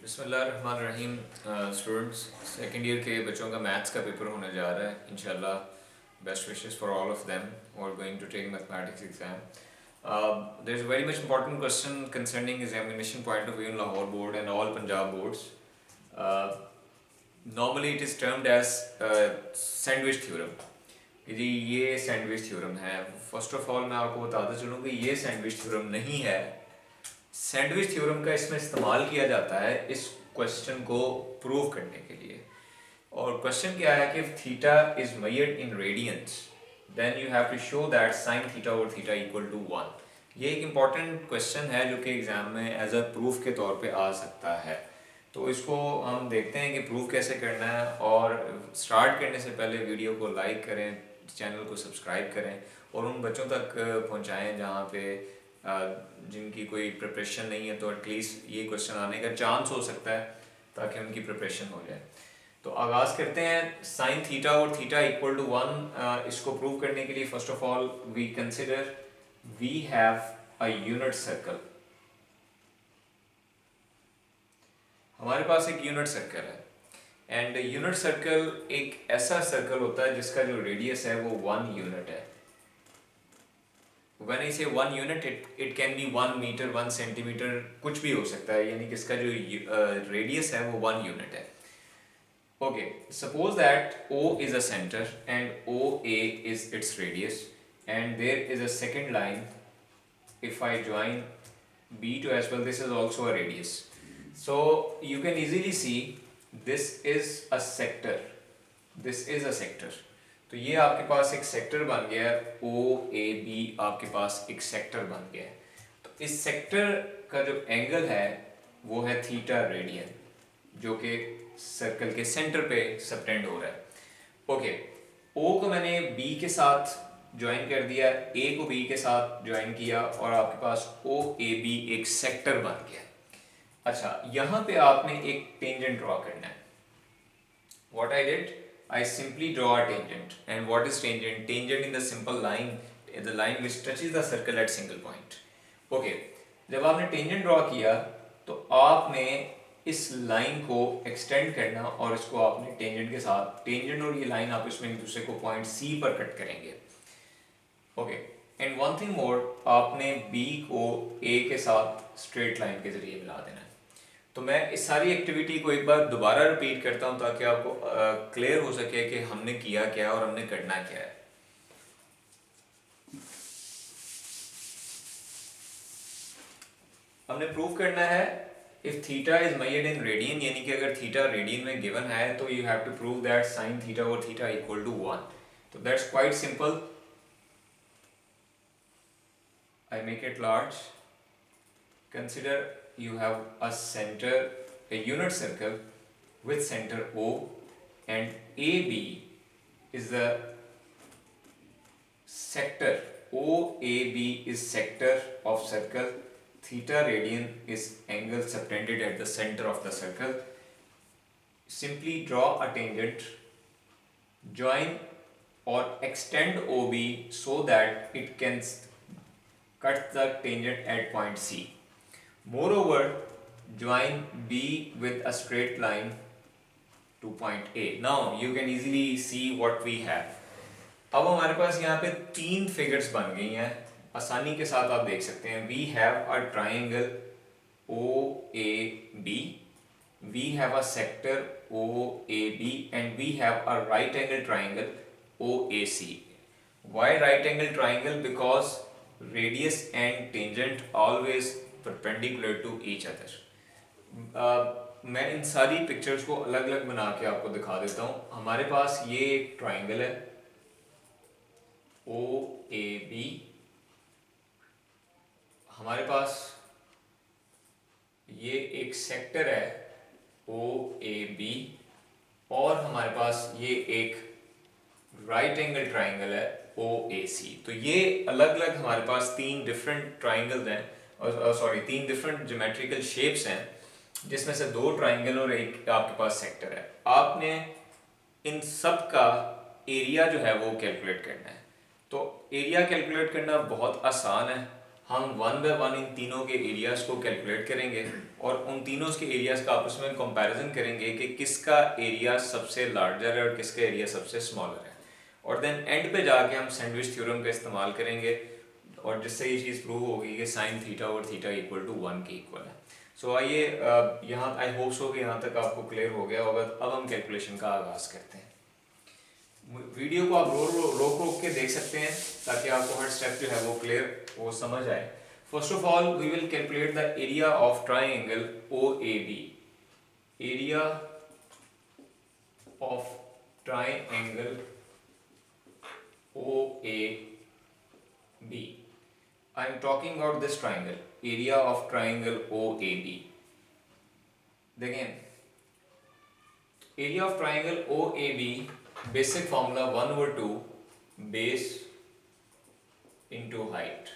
बिस्मिल्लाहिर्रहमानिर्रहीम। Students, second year के बच्चों का मैथ्स का पेपर होने जा रहा है इंशाल्लाह। Best wishes for all of them who are going to take mathematics exam. There is a very much important question concerning examination point of view in Lahore board and all Punjab boards. Normally it is termed as sandwich theorem. जी ये sandwich theorem है। First of all मैं आपको बताता चलूँ कि ये sandwich theorem नहीं है। सैंडविच थ्योरम का इसमें इस्तेमाल किया जाता है इस क्वेश्चन को प्रूव करने के लिए। और क्वेश्चन क्या है कि theta is measured in radians then you have to show that sine theta और थीटा इक्वल टू 1। ये एक इम्पॉर्टेंट क्वेश्चन है जो कि एग्जाम में एज अ प्रूफ के तौर पे आ सकता है। तो इसको हम देखते हैं कि प्रूफ कैसे करना है। और स्टार्ट करने से पहले वीडियो को लाइक करें, चैनल को सब्सक्राइब करें और उन बच्चों तक पहुंचाएं जहां पे जिनकी कोई प्रिपरेशन नहीं है, तो एटलीस्ट ये क्वेश्चन आने का चांस हो सकता है ताकि उनकी प्रिपरेशन हो जाए। तो आगाज़ करते हैं। साइन थीटा और थीटा इक्वल टू 1, इसको प्रूव करने के लिए first of all we consider we have a unit circle. हमारे पास एक यूनिट सर्कल है एंड यूनिट सर्कल एक ऐसा सर्कल होता है जिसका जो रेडियस है वो 1 यूनिट है। When I say 1 unit, it can be 1 metre 1 centimetre कुछ भी हो सकता है, यानी कि इसका जो रेडियस है वो 1 यूनिट है। Okay, suppose that O is a center and OA is its radius and there is a second line. If I join B to as well, this is also a radius. So you can easily see this is a sector. This is a sector. तो ये आपके पास एक sector बन गया है। ओ A B आपके पास एक sector बन गया है। तो इस सेक्टर का जो एंगल है वो है थीटा रेडियन, जो कि सर्कल के सेंटर पे सबटेंड हो रहा है। ओके, ओ को मैंने बी के साथ ज्वाइन कर दिया, ए को बी के साथ ज्वाइन किया और आपके पास ओ ए बी एक सेक्टर बन गया। अच्छा, यहाँ पे आपने एक टेंजेंट ड्रॉ करना है। What I did, I simply draw a tangent. And what is tangent? Tangent in the simple line, the line which touches the circle at single point. Okay, जब आपने टेंजेंट ड्रॉ किया तो आपने इस line को extend करना और इसको आपने टेंजेंट के साथ, टेंजेंट और ये लाइन आपस में एक दूसरे को पॉइंट सी पर कट करेंगे। Okay, and one thing more, आपने बी को ए के साथ स्ट्रेट लाइन के जरिए मिला देना है। तो मैं इस सारी एक्टिविटी को एक बार दोबारा रिपीट करता हूं ताकि आपको क्लियर हो सके कि हमने किया क्या और हमने करना क्या है। हमने प्रूव करना है if theta is measured in radian, यानी कि अगर थीटा रेडियन में गिवन है तो you have to prove that sine theta और थीटा इक्वल टू 1। तो that's quite simple. I make it large. Consider you have a center, a unit circle with center O and AB is the sector. OAB is sector of circle. Theta radian is angle subtended at the center of the circle. Simply draw a tangent, join or extend OB so that it can cut the tangent at point C. Moreover, join B with a straight line to point A. Now you can easily see what we have. अब हमारे पास यहाँ पे 3 figures बन गई हैं, आसानी के साथ आप देख सकते हैं। We have a triangle OAB, we have a sector OAB and we have a right angle triangle OAC. Why right angle triangle? Because radius and tangent always perpendicular to each other. मैं इन सारी pictures को अलग अलग बना के आपको दिखा देता हूँ। हमारे पास ये एक ट्राइंगल है OAB, हमारे पास ये एक सेक्टर है OAB और हमारे पास ये एक राइट एंगल ट्राइंगल है OAC। तो ये अलग अलग हमारे पास 3 डिफरेंट ट्राइंगल्स हैं, सॉरी 3 डिफरेंट ज्योमेट्रिकल शेप्स हैं, जिसमें से 2 ट्राइंगल और एक आपके पास सेक्टर है। आपने इन सब का एरिया जो है वो कैलकुलेट करना है। तो एरिया कैलकुलेट करना बहुत आसान है। हम वन बाय वन इन तीनों के एरियाज को कैलकुलेट करेंगे और उन तीनों के एरियाज का आपस में कंपैरिजन करेंगे कि किसका एरिया सबसे लार्जर है और किसका एरिया सबसे स्मॉलर है, और देन एंड पे जाके हम सैंडविच थ्योरम का इस्तेमाल करेंगे और जिससे ये चीज़ प्रूव होगी कि साइन थीटा और थीटा इक्वल टू 1 के इक्वल है। सो आइए यहाँ आई होप सो कि यहाँ तक आपको क्लियर हो गया होगा। अब हम कैलकुलेशन का आगाज़ करते हैं। वीडियो को आप रोक रोक के देख सकते हैं ताकि आपको हर स्टेप जो है वो क्लियर वो समझ आए। First of all we will calculate the area of triangle O A B. Area of triangle O A B. I am talking about this triangle, area of triangle OAB. देखें, area of triangle OAB basic formula 1/2 base into height.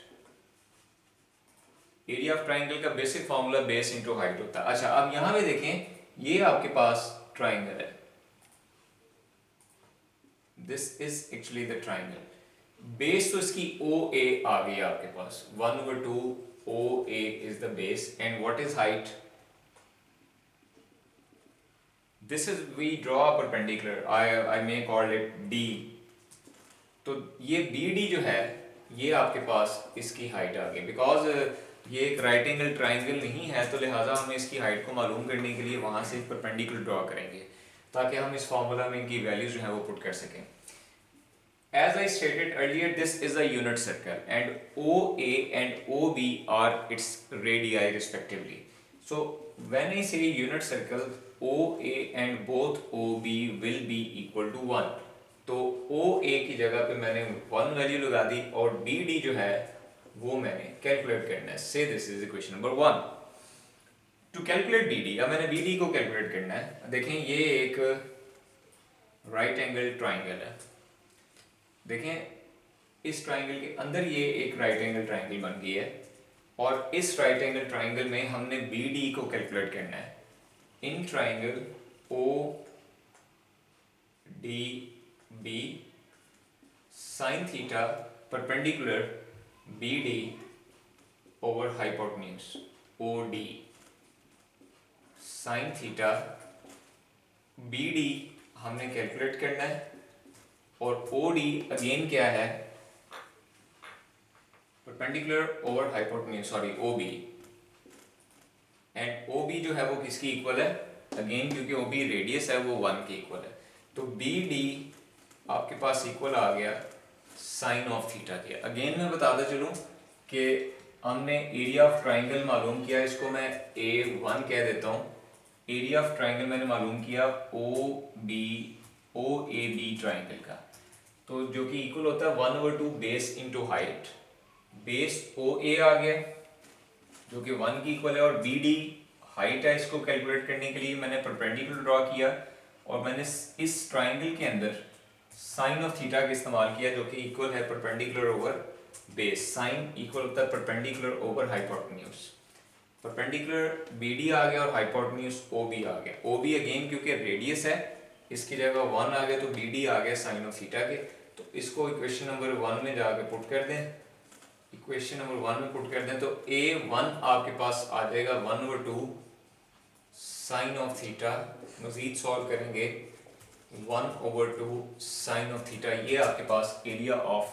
Area of triangle का basic formula base into height होता है। अच्छा, अब यहां पे देखें, ये आपके पास ट्राइंगल है, this is actually the triangle. Base तो इसकी ओ ए आ गई आपके पास, 1/2 O A is the base and what is height, this is we draw a perpendicular, I may call it D. तो ये बी डी जो है ये आपके पास इसकी हाइट आ गई। बिकॉज ये एक राइट एंगल ट्राइंगल नहीं है तो लिहाजा हम इसकी हाइट को मालूम करने के लिए वहां से एक परपेंडिकुलर ड्रॉ करेंगे ताकि हम इस फॉर्मूला में इनकी वैल्यूज जो है वो पुट कर सकें। As I stated earlier, this is a unit circle and OA and OB are its radii respectively. So when I say unit circle, OA and both OB will be equal to 1. तो OA की जगह पे मैंने 1 value लगा दी और BD जो है वो मैंने कैलकुलेट करना है। Say this is equation number 1. To calculate BD, अब मैंने BD को कैलकुलेट करना है। देखें, ये एक राइट एंगल ट्राइंगल है। देखें, इस ट्राइंगल के अंदर ये एक राइट एंगल ट्राइंगल बन गई है और इस राइट एंगल ट्राइंगल में हमने बी डी को कैलकुलेट करना है। In triangle O D B sine theta perpendicular B D over hypotenuse O D sine theta B D हमने कैलकुलेट करना है और OD अगेन क्या है, perpendicular over hypotenuse, sorry OB, and OB जो है वो किसकी इक्वल है, अगेन क्योंकि OB रेडियस है वो 1 के इक्वल है। तो BD आपके पास इक्वल आ गया साइन ऑफ थीटा के। अगेन मैं बताता चलूं कि हमने एरिया ऑफ ट्राइंगल मालूम किया, इसको मैं A1 कह देता हूं। एरिया ऑफ ट्राइंगल मैंने मालूम किया OAB ट्राइंगल का, तो जो कि इक्वल होता है 1/2 base into height. Base OA आ गया जो कि 1 की इक्वल है और BD हाइट है। इसको कैलकुलेट करने के लिए मैंने परपेंडिकुलर ड्रॉ किया और मैंने इस ट्राइंगल के अंदर साइन ऑफ थीटा का इस्तेमाल किया जो कि इक्वल है perpendicular over base. Sine equal होता है perpendicular over hypotenuse. Perpendicular BD आ गया और हाइपोटेन्यूज OB आ गया। OB अगेन क्योंकि रेडियस है इसकी जगह 1 आ गया तो BD आ गया साइन ऑफ थीटा के। तो इसको इक्वेशन नंबर 1 में जाके पुट कर दें, इक्वेशन नंबर 1 में पुट कर दें तो A1 आपके पास आ जाएगा 1/2 साइन ऑफ थीटा। मजीद सॉल्व करेंगे 1/2 साइन ऑफ थीटा। ये आपके पास एरिया ऑफ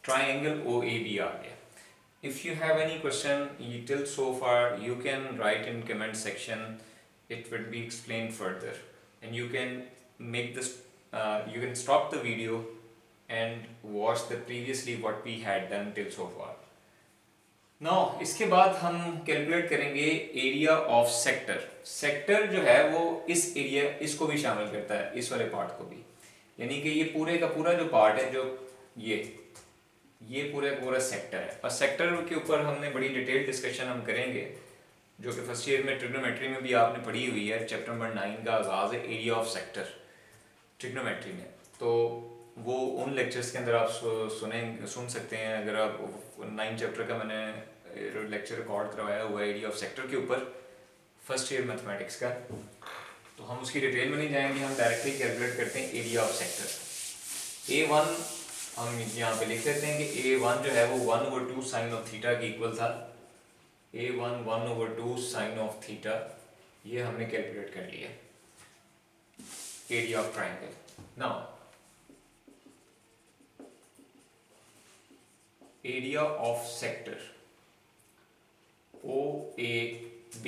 ट्राइंगल OAB आ गया। If you have any question till so far, you can write in comment section. It will be explained further, and you can make this. You can stop the video and watch the previously what we had done till so far. Now इसके बाद हम calculate करेंगे area of sector. Sector जो है वो इस area इसको भी शामिल करता है, इस वाले पार्ट को भी, यानी कि ये पूरे का पूरा जो पार्ट है जो ये पूरा सेक्टर है। और सेक्टर के ऊपर हमने बड़ी डिटेल डिस्कशन हम करेंगे जो कि फर्स्ट ईयर में ट्रिग्नोमेट्री में भी आपने पढ़ी हुई है। चैप्टर नंबर 9 का आगाज है एरिया ऑफ सेक्टर ट्रिग्नोमेट्री में, तो वो उन लेक्चर्स के अंदर आप सुन सकते हैं। अगर आप 9 चैप्टर का मैंने लेक्चर रिकॉर्ड करवाया हुआ है एरिया ऑफ सेक्टर के ऊपर फर्स्ट ईयर मैथमेटिक्स का, तो हम उसकी डिटेल में नहीं जाएंगे, हम डायरेक्टली कैलकुलेट करते हैं एरिया ऑफ सेक्टर। A1 हम यहाँ पे लिख लेते हैं कि A1 जो है वो 1/2 साइन ऑफ थीटा के इक्वल था। A1 1/2 साइन ऑफ थीटा, ये हमने कैलकुलेट कर लिया area of triangle. Now area of sector OAB,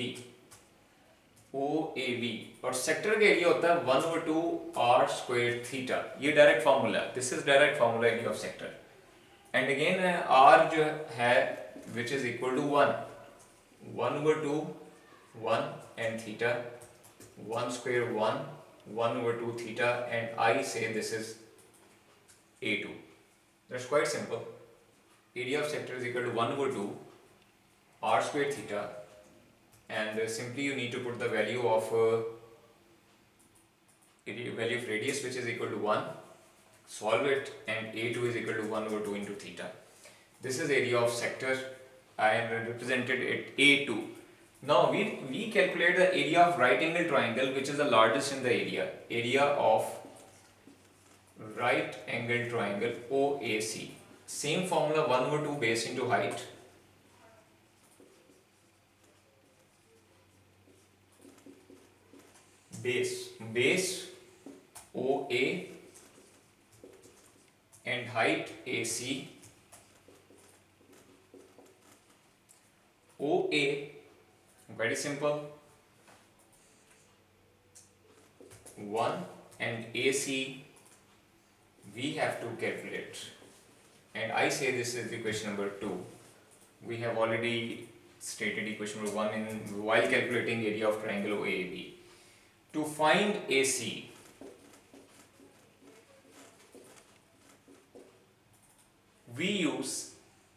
OAB और सेक्टर का एरिया होता है 1/2 r स्क्वायर थीटा। ये direct formula, this is direct formula area of sector. And again r जो है which is equal to 1/2 1 and theta 1 square 1/2 theta, and I say this is A2. That's quite simple. Area of sector is equal to 1/2 r square theta, and simply you need to put the value of radius, which is equal to 1, solve it, and A2 is equal to 1/2 into theta. This is area of sector. I am represented at A2. Now we calculate the area of right angle triangle, which is the largest in the area. Area of right angle triangle OAC. Same formula, 1/2 base into height. Base OA and height AC. OA, very simple, 1, and AC we have to calculate, and I say this is equation number 2. We have already stated equation number 1 in while calculating area of triangle OAB. To find AC, we use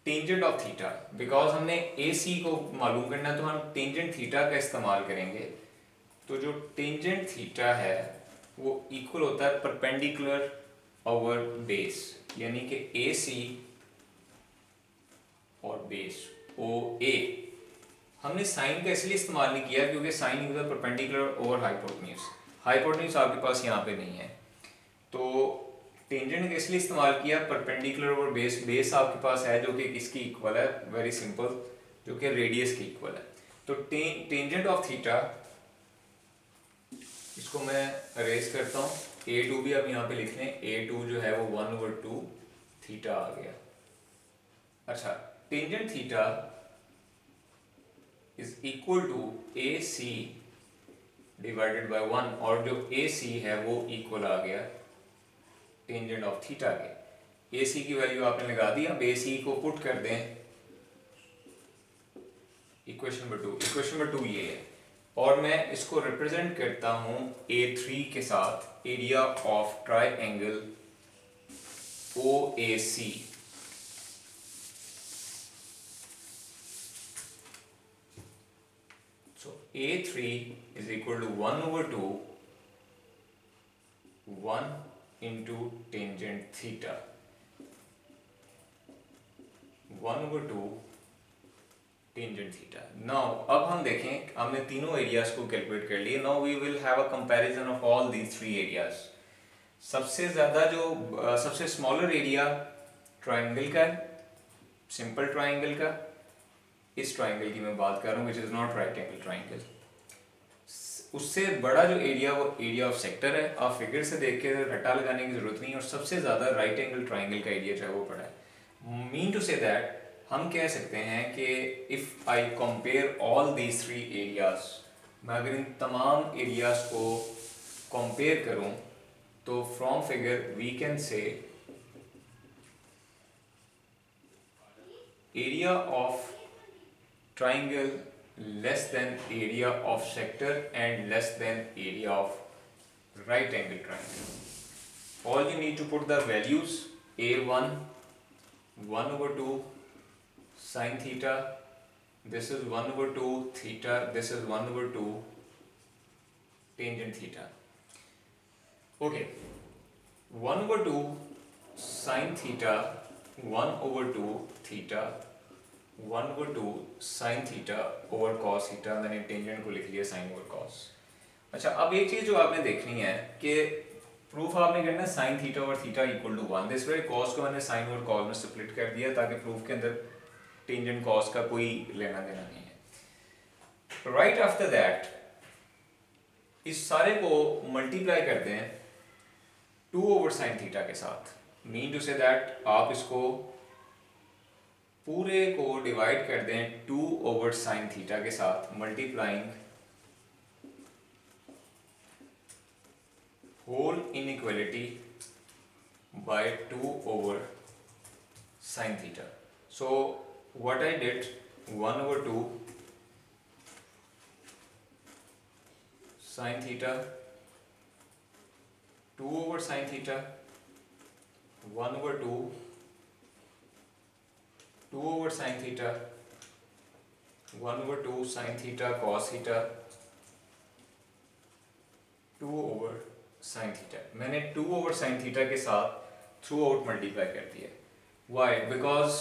tangent of theta, because हमने AC को मालूम करना तो हम tangent theta का इस्तेमाल करेंगे। तो जो टेंजेंट थीटा है वो इक्वल होता है परपेंडिकुलर ओवर बेस, यानी कि AC और बेस OA। हमने साइन का इसलिए इस्तेमाल नहीं किया क्योंकि sine is perpendicular over hypotenuse. Hypotenuse आपके पास यहाँ पे नहीं है, तो टेंजेंट का इसलिए इस्तेमाल किया परपेंडिकुलर और बेस आपके पास है जो कि किसकी इक्वल है, वेरी सिंपल, जो कि रेडियस की इक्वल है। तो टेंजेंट ऑफ थीटा, इसको मैं अरेज करता हूँ, A2 भी आप यहाँ पे लिख लें, A2 जो है वो 1/2 थीटा आ गया। अच्छा, tangent theta is equal to AC divided by 1, और जो AC है वो इक्वल आ गया टेंजेंट ऑफ थीटा के। AC की वैल्यू आपने लगा दी, अब AC को पुट कर दें इक्वेशन नंबर 2। इक्वेशन नंबर 2 ये है, और मैं इसको रिप्रेजेंट करता हूं A3 के साथ, area of triangle OAC। So A3 is equal to 1/2 1 into tangent theta, 1/2 tangent theta. Now अब हम देखें, हमने तीनों एरियाज को कैलकुलेट कर लिए। Now we will have a comparison of all these three areas. सबसे ज़्यादा जो सबसे स्मॉलर एरिया ट्राइंगल का है, सिंपल ट्राइंगल का, इस ट्राइंगल की मैं बात कर रहा हूँ, which is not right angle triangle. उससे बड़ा जो एरिया वो एरिया ऑफ सेक्टर है। आप फिगर से देख के रट्टा लगाने की जरूरत नहीं, और सबसे ज़्यादा राइट एंगल ट्राइंगल का एरिया जो है वो बड़ा है। मीन टू से दैट हम कह सकते हैं कि if I compare all these three areas, मैं अगर इन तमाम एरियाज को कंपेयर करूं तो from figure we can say area of triangle less than area of sector and less than area of right angle triangle. All you need to put the values, A1 1/2 sin theta, this is 1/2 theta, this is 1/2 tangent theta. Okay, 1/2 sin theta, 1/2 theta, 1/2 sin theta over cos theta, मैंने tangent को लिख लिया sine over cos. अच्छा, अब एक चीज़ जो आपने देखनी है कि प्रूफ आपने करना है साइन थीटा और theta equal to 1। This way cos को मैंने साइन और कॉस में स्प्लिट कर दिया ताकि प्रूफ के अंदर टेंजेंट कॉस का कोई लेना देना नहीं है। राइट आफ्टर दैट इस सारे को मल्टीप्लाई करते हैं 2 ओवर साइन थीटा के साथ। मीन टू से दैट आप इसको पूरे को डिवाइड कर दें 2 ओवर साइन थीटा के साथ, multiplying whole inequality by 2 over sin theta. So what I did, 1 over 2 sin theta, 2 over sin theta, 1 over 2, 2 over sin theta, 1 over 2 sin theta cos theta, 2 over sine theta. मैंने 2 over sine theta के साथ through out multiply कर दिया। Y? Because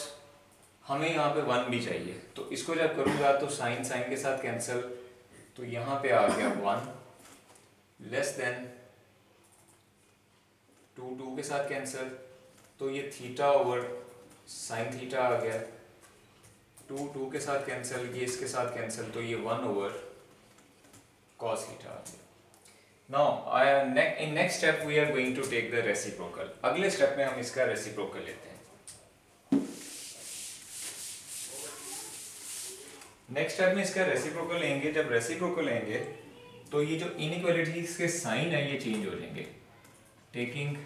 हमें यहाँ पे 1 भी चाहिए, तो इसको जब करूँगा तो साइन साइन के साथ कैंसिल, तो यहाँ पे आ गया 1 लेस देन 2 2 के साथ कैंसिल, तो ये थीटा ओवर साइन थीटा आ गया। 2 2 के साथ कैंसिल, ये इसके साथ कैंसिल, तो ये 1 ओवर कॉस थीटा आ गया। Now, in next step we are going to take the reciprocal. अगले स्टेप में हम इसका रेसिप्रोकल लेते हैं। नेक्स्ट स्टेप में इसका रेसिप्रोकल लेंगे। जब रेसिप्रोकल लेंगे तो ये जो इनइक्वालिटीज के साइन है ये चेंज हो जाएंगे। Taking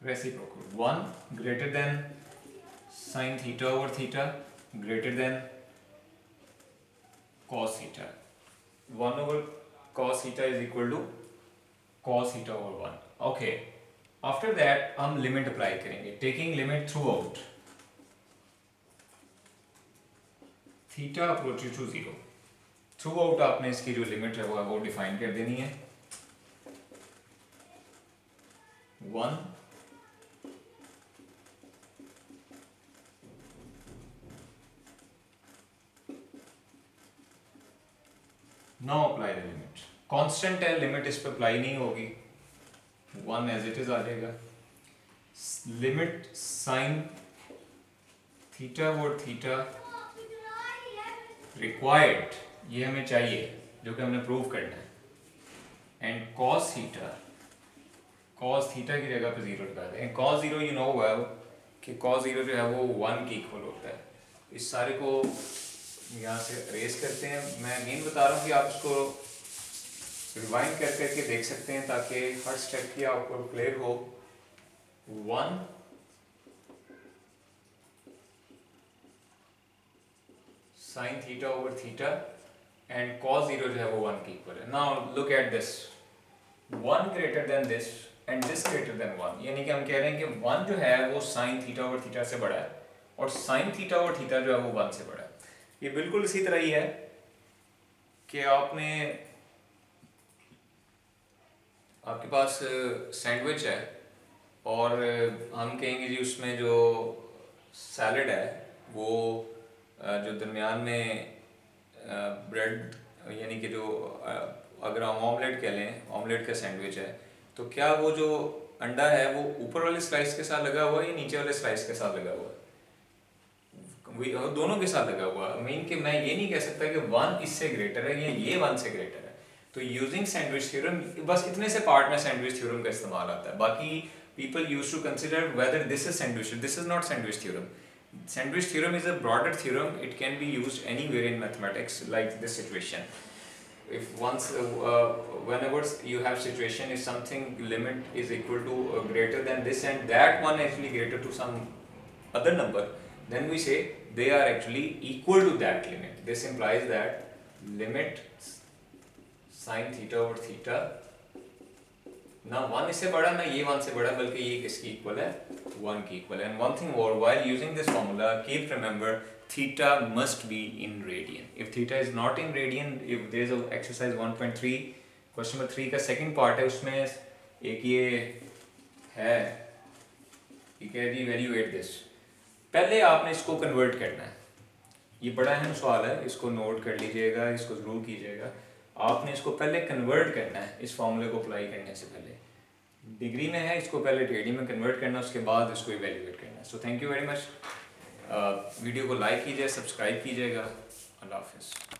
reciprocal 1 greater than sine theta over theta greater than cos theta, 1 over cos theta is equal to cos theta over 1. Okay, after that हम लिमिट अप्लाई करेंगे, taking limit throughout theta approaches to 0। Throughout आपने इसकी जो limit है वो define कर देनी है। 1 know apply the limit. Constant है, लिमिट इस पर अप्लाई नहीं होगी, 1 एज इट इज आ जाएगा। लिमिट साइन थीटा और थीटा रिक्वायर्ड, ये हमें चाहिए जो कि हमने प्रूव करना है, एंड कॉस थीटा की जगह पे 0 लगा दें। कॉस 0 यू नो वेल कि कॉस 0 जो है वो 1 के इक्वल होता है। इस सारे को यहाँ से रेस करते हैं। मैं अगेन बता रहा हूँ कि आप इसको रिवाइंड कर करके देख सकते हैं ताकि हर स्टेप की आपको क्लियर हो। 1 sine theta over theta and cos 0 जो है वो 1 के इक्वल है। Now look at this, 1 greater than this and this greater than 1, यानी कि हम कह रहे हैं कि 1 जो है वो साइन थीटा ओवर थीटा से बड़ा है और साइन थीटा ओवर थीटा जो है वो 1 से बड़ा है। ये बिल्कुल इसी तरह ही है कि आपके पास सैंडविच है और हम कहेंगे जी उसमें जो सैलड है वो जो दरमियान में ब्रेड, यानी कि जो अगर हम ऑमलेट कह लें, ऑमलेट का सैंडविच है, तो क्या वो जो अंडा है वो ऊपर वाले स्लाइस के साथ लगा हुआ है या नीचे वाले स्लाइस के साथ लगा हुआ है? दोनों के साथ लगा हुआ। मीन कि मैं ये नहीं कह सकता कि 1 इससे ग्रेटर है या ये 1 से ग्रेटर है। तो यूजिंग सैंडविच थ्योरम, बस इतने से पार्ट में सैंडविच थ्योरम का इस्तेमाल आता है। बाकी people used to consider whether this is sandwich. This is not sandwich theorem. Sandwich theorem is a broader theorem. It can be used anywhere in mathematics, like this situation. If once whenever you have situation, if something limit is equal to greater than this and that one actually greater to some other number, then we say they are actually equal to that limit. This implies that limit sin theta over theta ना 1 इससे बड़ा ना ये 1 से बड़ा, बल्कि ये किसकी इक्वल है? 1 की इक्वल है। And one thing more, while using this formula, keep remember theta must be in radian. If theta is not in radian, if there is a exercise 1.3 question number 3 का second part है, उसमें एक ये है, ठीक है जी, evaluate this। पहले आपने इसको कन्वर्ट करना है। ये बड़ा अहम सवाल है, इसको नोट कर लीजिएगा, इसको जरूर कीजिएगा। आपने इसको पहले कन्वर्ट करना है इस फॉर्मूले को अप्लाई करने से पहले। डिग्री में है, इसको पहले रेडियन में कन्वर्ट करना है, उसके बाद इसको इवेल्युएट करना है। So thank you very much. Video को लाइक कीजिए, सब्सक्राइब कीजिएगा। अल्लाह हाफिज़।